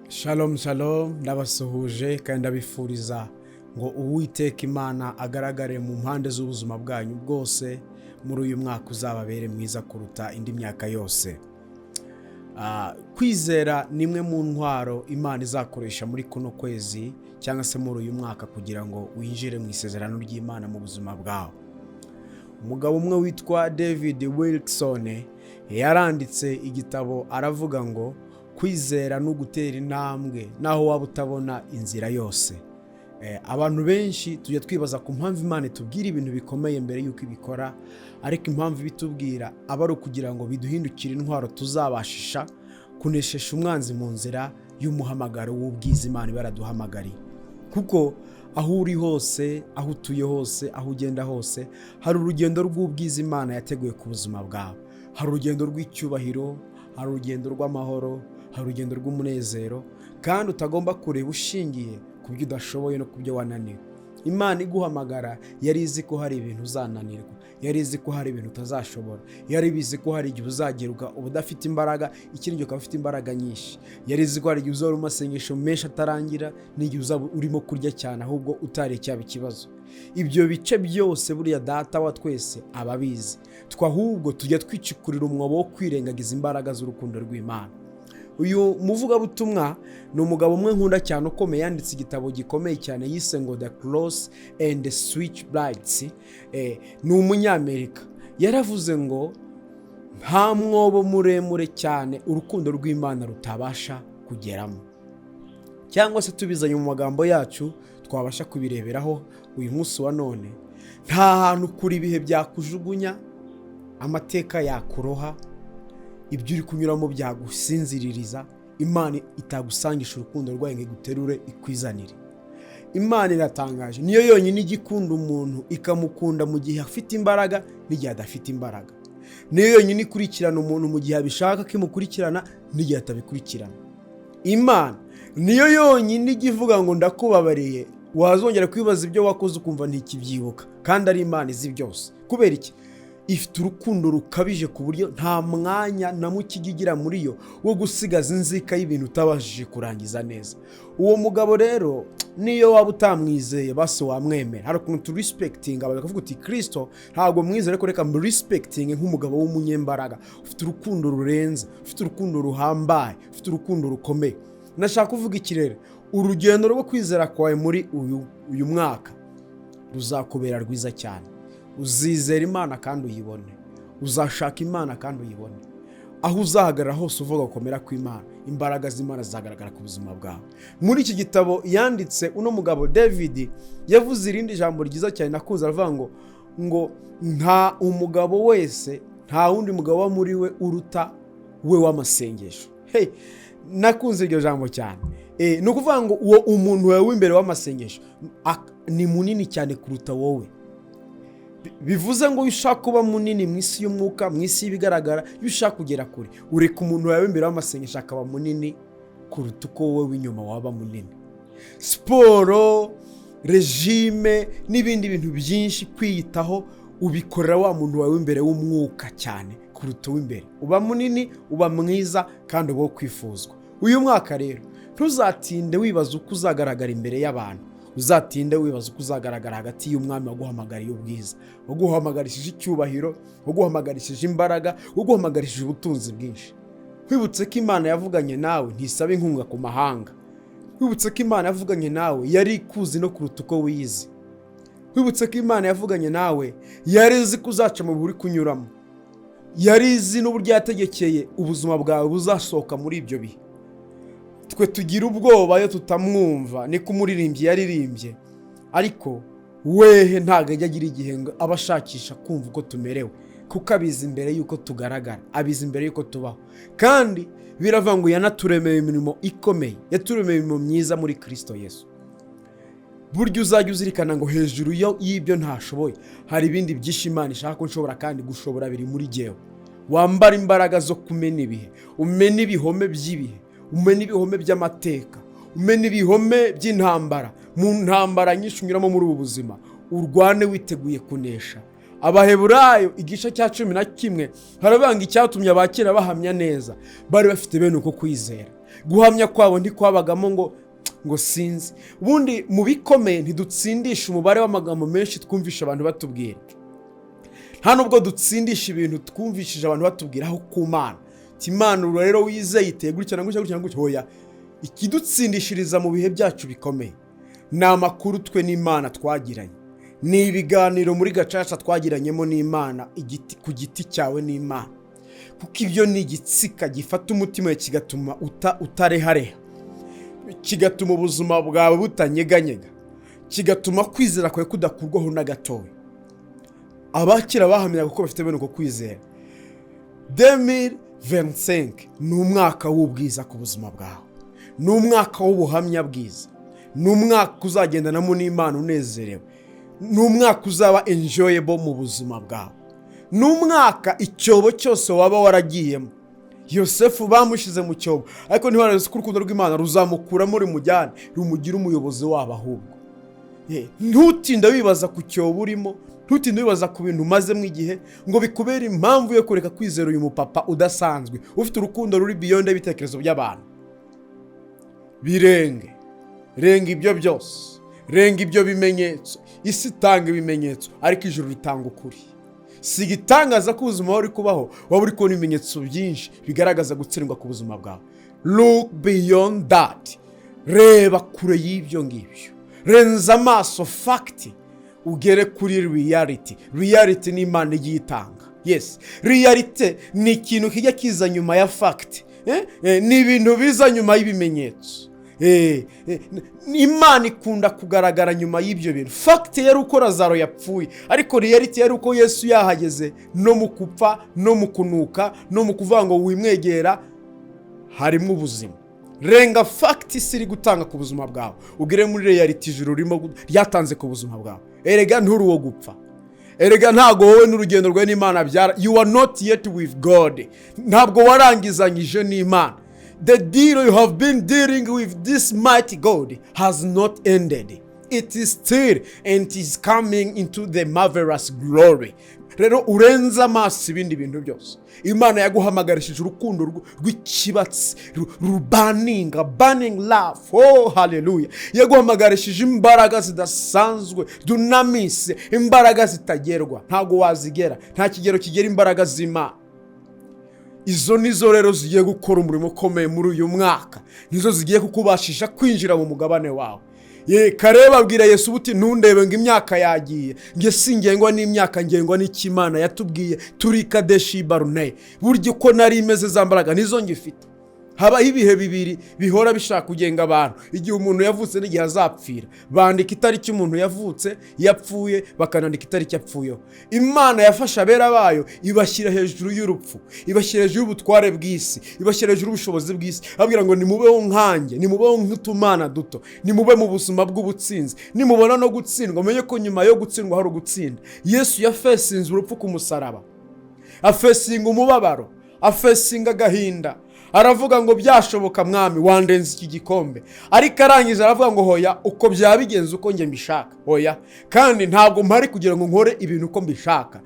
Shalom shalom ndabasuhuje kandi ndabifuriza ngo Uwiteka Imana agaragare mu mpande z'ubuzima bwanyu bwose muri uyu mwaka uzababere mwiza kuruta indi myaka yose. Kwizera nimwe mu ntwaro Imana izakoresha muri kuno kwezi cyangwa se muri uyu mwaka kugira ngo winjire mu isezerano ry'Imana mu buzima bwawe. Umugabo umwe witwa David Wilson yaranditse igitabo aravuga ngo kwizera no gutera intambwe naho waba utabona inzira yose. Abantu benshi tujya twibaza ku mpamvu Imana itubwira ibintu bikomeye mbere yuko ibikora, ariko impamvu bitubwira aba ari ukugira ngo biduhindukire intwaro tuzabashisha kuneshesha umwanzi mu nzira y'umuhamagaro w'ubwiza Imana baraduhamagariye. Kuko aho uri hose, aho utuye hose, aho ugenda hose, hari urugendo rw'ubwiza Imana yateguye ku buzima bwawe. Hari urugendo rw'icyubahiro, hari urugendo rw'amahoro, hari urugendo rw'umunezero, kandi utagomba kureba ushingiye ku byo udashoboye no ku byo wananiwe. Imana iguhamagara yari izi ko hari ibintu uzananirwa, yari izi ko hari ibintu utazashobora, yari bizi ko hari igihe uzagerwa ubudafite imbaraga, ikindi gihe ukaba ufite imbaraga nyinshi, yari izi ko hari igihe uzaba amasengesho menshi atarangira, n'igihe uzaba urimo kurya cyane ahubwo utarecyaba ikibazo. Ibyo bice byose buriya data wa twese ababizi, twahubwo tujya twicukurira umwobo wo kwirengagiza imbaraga z'urukundo rw'Imana. Uyu muvugabutumwa ni umugabo umwe nkunda cyane ukomeye, yanditse igitabo gikomeye cyane yise ngo The Cross and the Switchblades. Ni umunyamerika. Yaravuze ngo nta mwobo muremure cyane urukundo rw'Imana rutabasha kugeramo. Cyangwa se tubizanye mu magambo yacu twabasha kubireberaho uyu munsi wa none, nta hantu kuri ibihe byakujugunya, amateka yakuroha, ibyo uri kunyuramo byagusinziririza, Imana itagusangisha urukundo rwayo ngo iguterure ikwizanire. Imana iratangaje, niyo yonyine igikunda umuntu ikamukunda mu gihe afite imbaraga n'igihe adafite imbaraga. Niyo yonyine ikurikirana umuntu mu gihe abishaka ko imukurikirana n'igihe atabikurikirana. Imana niyo yonyine igivuga ngo ndakubabariye, wazongera kwibaza ibyo wakoze ukumva ntikibyibuka, kandi ari Imana izi byose. Kubera iki? Ifite urukundo rukabije ku buryo nta mwanya na muke igira muri yo wo gusigaza inzika y'ibintu utabashije kurangiza neza. Uwo mugabo rero niyo waba utamwizeye basi wamwemera. Hari ukuntu tu respecting bakavuga uti Kristo ntabwo mwizere, ariko reka mu respecting nk'umugabo w'umunyembaraga, ufite urukundo rurenze, ufite urukundo ruhambaye, ufite urukundo rukomeye. Nashaka kuvuga ikirere, urugendo rwo kwizera kwawe muri uyu mwaka ruzakubera rwiza cyane. Uzizera Imana kandi uyibone, uzashaka Imana kandi uyibone. Aho uzahagarara hose uvuga gukomera kw'Imana, imbaraga z'Imana zizagaragara ku buzima bwawe. Muri iki gitabo yanditse uno mugabo David yavuze irindi jambo ryiza cyane nakunze, aravuga ngo nta umugabo wese, nta wundi mugabo wa muri we uruta we w'amasengesho. Nakunze iryo jambo cyane. Ni ukuvuga ngo uwo umuntu wawe w'imbere w'amasengesho ni munini cyane kuruta wowe. Bivuze ngo ushaka kuba munini mu isi y'umwuka, mu isi y'ibigaragara, ushaka kugera kure, ureka umuntu wawe imbere w'amasengesho akaba munini kuruta uko wowe w'inyuma waba munini. Siporo, regime n'ibindi bintu byinshi kwiyitaho ubikorera wa muntu wawe imbere w'umwuka cyane kuruta w'imbere. Uba munini, uba mwiza kandi uba kwifuzwa. Uyu mwaka rero ntuzatinde wibaza uko uzagaragara imbere y'abantu, uzatinde wibaza uko uzagaragara hagati y'umwami waguhamagariye ubwiza, waguhamagarishije icyubahiro, waguhamagarishije imbaraga, waguhamagarishije ubutunzi bwinshi. Wibutse ko Imana yavuganye nawe ntisaba inkunga ku mahanga. Wibutse ko Imana yavuganye nawe yari ikuzi no kuruta uko wiyizi. Wibutse ko Imana yavuganye nawe yari izi ko uzaca mu buri kunyuramo, yari izi n'uburyo yategekeye ubuzima bwawe buzasohoka muri ibyo bihe. Twe tugira ubwoba iyo tutamwumva, niko umuririmbyi yaririmbye, ariko wehe ntago ajya agira igihe ngo abashakisha kumva uko tumerewe, kuko abizi imbere yuko tugaragara, abizi imbere yuko tubaho. Kandi biravuga ngo yanaturemeye imirimo ikomeye, yaturemeye imirimo myiza muri Kristo Yesu. Burya uzajya uzirikana ngo hejuru y'ibyo ntashoboye hari ibindi byinshi Imana ishaka ko nshobora, kandi gushobora biri muri jyewe. Wambara imbaraga zo kumena ibihe, umena ibihome by'ibihe, umena ibihome by'amateka, umena ibihome by'intambara. Mu ntambara nyinshi unyuramo muri ubu buzima, urwane witeguye kunesha. Abaheburayo igice cya 11 harabanga icyatumye abakera bahamya neza, bari bafite bene uko kwizera. guhamya kwabo ntikwabagamo ngo sinzi. Ubundi mu bikomeye ntidutsindisha umubare w'amagambo menshi twumvisha abantu batubwira, nta nubwo dutsindisha ibintu twumvishije abantu batubwira aho ku Mana. Imana rero wizeye itegurira gutya hoya, ikidutsindishiriza mu bihe byacu bikomeye ni amakuru twe n'Imana twagiranye, ni ibiganiro muri gacaca twagiranyemo n'Imana, igiti ku giti cyawe n'Imana, kuko ibyo ni igitsika gifata umutima kigatuma utarehareha, kigatuma ubuzima bwawe butanyeganyega, kigatuma kwizera kwawe kudakurwaho na gatoya. Abakira bahamya ko bafite bene uko kwizera. 2025 ni umwaka w'ubwiza ku buzima bwawe, ni umwaka w'ubuhamya bwiza, ni umwaka uzagendanamo n'Imana unezerewe, ni umwaka uzaba enjoyable mu buzima bwawe, ni umwaka icyobo cyose waba waragiyemo. Yosefu bamushize mu cyobo, ariko ntibareze ko urukundo rw'Imana ruzamukuramo rumujyane rumugira umuyobozi wabo. Ahubwo ntutinde wibaza ku cyobo urimo, ntutinde wibaza ku bintu umazemo igihe ngo bikubere impamvu yo kureka kwizera uyu mupapa udasanzwe ufite urukundo ruri beyond ibitekerezo by'abantu. Renga ibyo byose, renga ibyo bimenyetso. Isi itanga ibimenyetso, ariko ijuru ritanga ukuri. Si igitangaza ko ubuzima uri kubaho waba uri kubona ibimenyetso byinshi bigaragaza gutsindwa ku buzima bwawe. Look beyond that. Reba kure y'ibyo ngibyo, renza amaso fact, ugere kuri reality. Reality ni Imana igiye itanga. Yes, reality ni ikintu kijya kiza nyuma ya fact. Ni ibintu biza nyuma y'ibimenyetso. Imana ikunda kugaragara nyuma y'ibyo bintu. Fact yari uko Lazaro yapfuye, ariko reality yari uko Yesu yahageze, no mu kupfa, no mu kunuka, no mu kuvuga ngo wimwegera harimo ubuzima. Renga fact isi gutanga ku buzima bwawe, ugire muri reality ijuru rimo ryatanze ku buzima bwawe. Erega nturi wo gupfa, erega ntago wowe n'urugendo rwe n'Imana byara. You are not yet with God. Ntabwo warangizanyije n'Imana. The deal you have been dealing with this mighty God has not ended. It is still and it is coming into the marvelous glory. Rero urenza amaso ibindi bintu byose. Imana yaguhamagarishije urukundo rw'ikibatsi, burning love. Oh hallelujah. Yaguhamagarishije imbaraga zidasanzwe, dunamise, imbaraga zitagerwa. Ntago wazigera, nta kigero kigera imbaraga z'Imana. Izo nizo rero zigiye gukora umurimo ukomeye muri uyu mwaka, nizo zigiye kukubashisha kwinjira mu mugabane wawe. Kareba abwira Yesu uti ntundebe ngo imyaka yagiye, nge singengwa n'imyaka, ngengwa n'Imana yatubwiye turi Kadeshi Barune. Buryo ko nari imeze zambaraga nizo ngifite. Haba ibihe bibiri bihora bishaka kugenga abantu, igihe umuntu yavutse n'igihe azapfira. Bandika itariki umuntu yavutse, yapfuye, bakanandika itariki yapfuyeho. Imana yafasha abera bayo ibashyira hejuru y'urupfu, ibashyira hejuru y'ubutware bw'isi, ibashyira hejuru y'ubushobozi bw'isi. Abwira ngo nimubeho nkanjye, nimubeho nk'utumana duto, nimube mu buzima bw'ubutsinzi. Nimubona no gutsindwa, menye ko nyuma yo gutsindwa hari ugutsinda. Yesu yafesinze urupfu ku musaraba, afesinga umubabaro, afesinga agahinda. Aravuga ngo byashoboka mwami wandenze iki gikombe, ariko arangije aravuga ngo hoya uko byabigenze uko nge mbishaka. Hoya, kandi ntabwo mpari kugira ngo nkore ibintu uko mbishaka,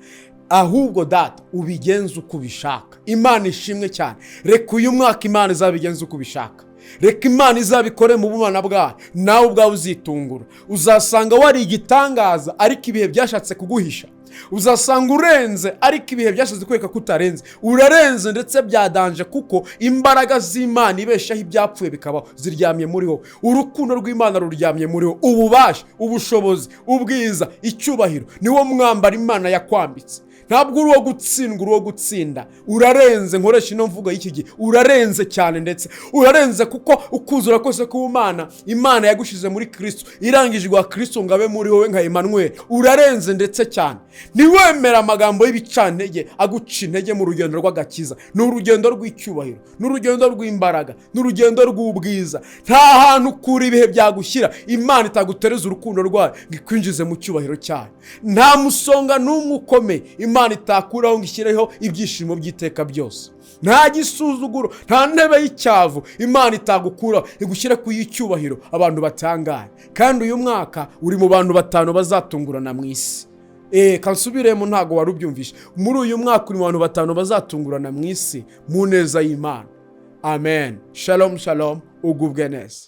ahubwo data ubigenze uko ubishaka. Imana ishimwe cyane. Reka uyu mwaka Imana izabigenze uko ubishaka, reka Imana izabikore mu bumana bwayo, nawe ubwawe uzitungura. Uzasanga wari igitangaza ariko ibihe byashatse kuguhisha. Uzasanga urenze ariko ibihe byashatse kwereka ko utarenze. Urarenze ndetse byadanje, kuko imbaraga z'Imana ibeshaho ibyapfuye bikabaho ziryamye muri wowe. Urukundo rw'Imana ruryamye muri wowe. Ububasha, ubushobozi, ubwiza, icyubahiro niwo mwambaro Imana yakwambitse. Ntabwo uri uwo gutsindwa, uri uwo gutsinda. Urarenze, nkoresha ino mvugo y'iki gihe. Urarenze cyane, ndetse urarenze kuko ukuzura kose k'Imana, Imana yagushize muri Kristo, irangije gwa Kristo ngabe muri wowe nka Emmanuel. Urarenze ndetse cyane. Niwemera amagambo y'ibicantege aguca intege mu rugendo rw'agakiza. Ni urugendo rw'icyubahiro, ni urugendo rw'imbaraga, ni urugendo rw'ubwiza. Nta hantu kuri ibihe byagushyira Imana itagutereza urukundo rwayo ngikwinjize mu cyubahiro cyayo. Nta musonga n'umwe ukomeye Imana itakuraho ngo ishyireho ibyishimo by'iteka byose. Nta gisuzuguro, nta ntebe y'icyavu Imana itagukuraho igushyira ku y'icyubahiro abantu batangaye. Kandi uyu mwaka uri mu bantu 5 bazatungurana mu isi. Kansubiremo ntago wari ubyumvishe. Muri uyu mwaka uri mu bantu 5 bazatungurana mu isi mu neza y'Imana. amen. Shalom shalom, ugubwe neza.